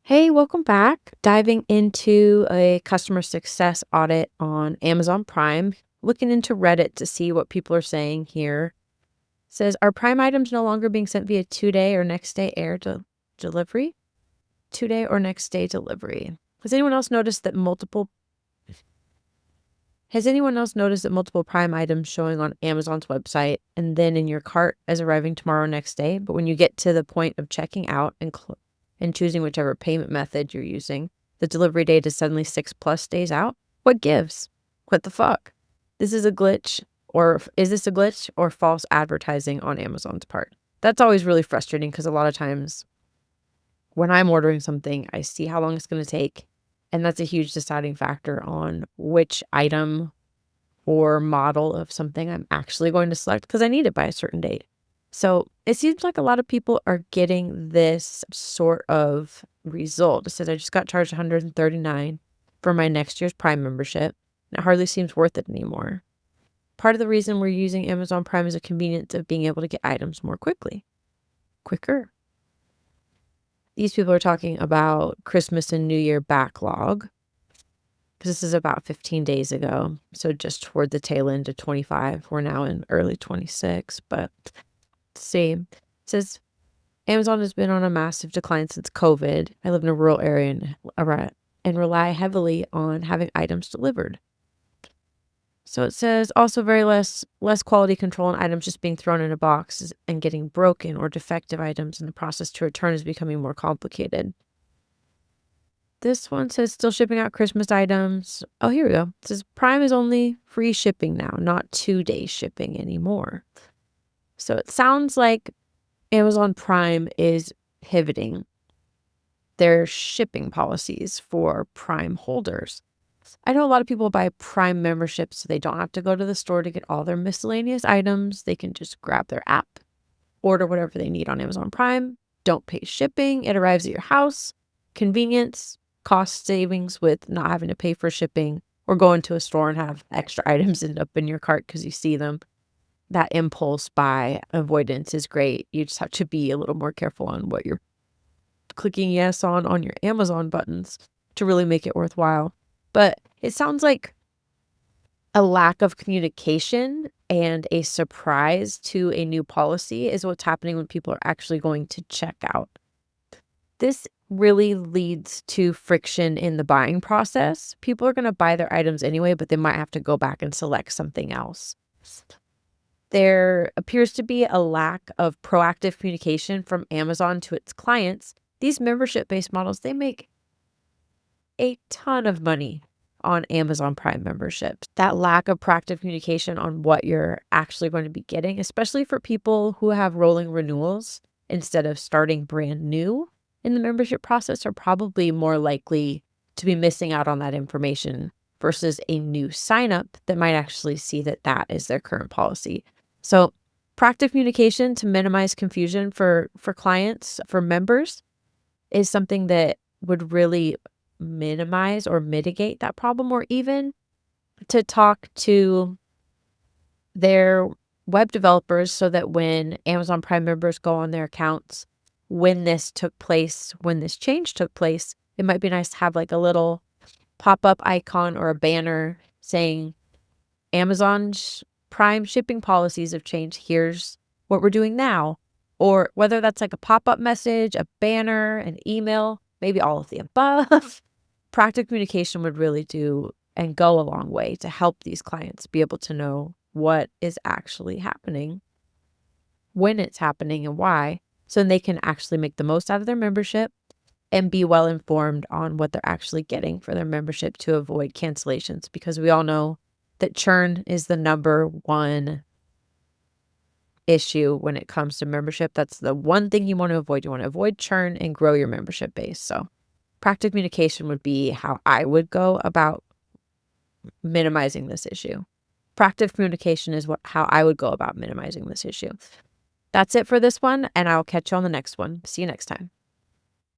Hey, welcome back. Diving into a customer success audit on Amazon Prime, looking into Reddit to see what people are saying here. Says, are Prime items no longer being sent via 2-day or next day air delivery? 2-day or next day delivery. Has anyone else noticed that multiple Prime items showing on Amazon's website and then in your cart as arriving tomorrow next day, but when you get to the point of checking out and choosing whichever payment method you're using, the delivery date is suddenly 6+ days out? What gives? What the fuck? This is a glitch, or is this a glitch or false advertising on Amazon's part? That's always really frustrating because a lot of times when I'm ordering something, I see how long it's going to take, and that's a huge deciding factor on which item or model of something I'm actually going to select because I need it by a certain date. So it seems like a lot of people are getting this sort of result. It says I just got charged $139 for my next year's Prime membership, and it hardly seems worth it anymore. Part of the reason we're using Amazon Prime is the convenience of being able to get items more quicker. These people are talking about Christmas and New Year backlog, because this is about 15 days ago. So just toward the tail end of 25. We're now in early 26, but let's see. It says Amazon has been on a massive decline since COVID. I live in a rural area and rely heavily on having items delivered. So it says also very less quality control on items just being thrown in a box and getting broken, or defective items in the process to return is becoming more complicated. This one says still shipping out Christmas items. Oh, here we go. It says Prime is only free shipping now, not 2-day shipping anymore. So it sounds like Amazon Prime is pivoting their shipping policies for Prime holders. I know a lot of people buy Prime memberships so they don't have to go to the store to get all their miscellaneous items. They can just grab their app, order whatever they need on Amazon Prime, don't pay shipping, it arrives at your house. Convenience, cost savings with not having to pay for shipping or go into a store and have extra items end up in your cart because you see them. That impulse buy avoidance is great. You just have to be a little more careful on what you're clicking yes on your Amazon buttons to really make it worthwhile. But it sounds like a lack of communication and a surprise to a new policy is what's happening when people are actually going to check out. This really leads to friction in the buying process. People are going to buy their items anyway, but they might have to go back and select something else. There appears to be a lack of proactive communication from Amazon to its clients. These membership-based models, they make a ton of money on Amazon Prime memberships. That lack of proactive communication on what you're actually going to be getting, especially for people who have rolling renewals instead of starting brand new in the membership process, are probably more likely to be missing out on that information versus a new sign up that might actually see that that is their current policy. So proactive communication to minimize confusion for clients, for members, is something that would really minimize or mitigate that problem, or even to talk to their web developers so that when Amazon Prime members go on their accounts, when this change took place, it might be nice to have like a little pop-up icon or a banner saying Amazon's Prime shipping policies have changed. Here's what we're doing now. Or whether that's like a pop-up message, a banner, an email, maybe all of the above. Proactive communication would really do and go a long way to help these clients be able to know what is actually happening, when it's happening, and why, so they can actually make the most out of their membership and be well informed on what they're actually getting for their membership to avoid cancellations, because we all know that churn is the number one issue when it comes to membership. That's the one thing you want to avoid. You want to avoid churn and grow your membership base. So proactive communication would be how I would go about minimizing this issue. Proactive communication is how I would go about minimizing this issue. That's it for this one, and I'll catch you on the next one. See you next time.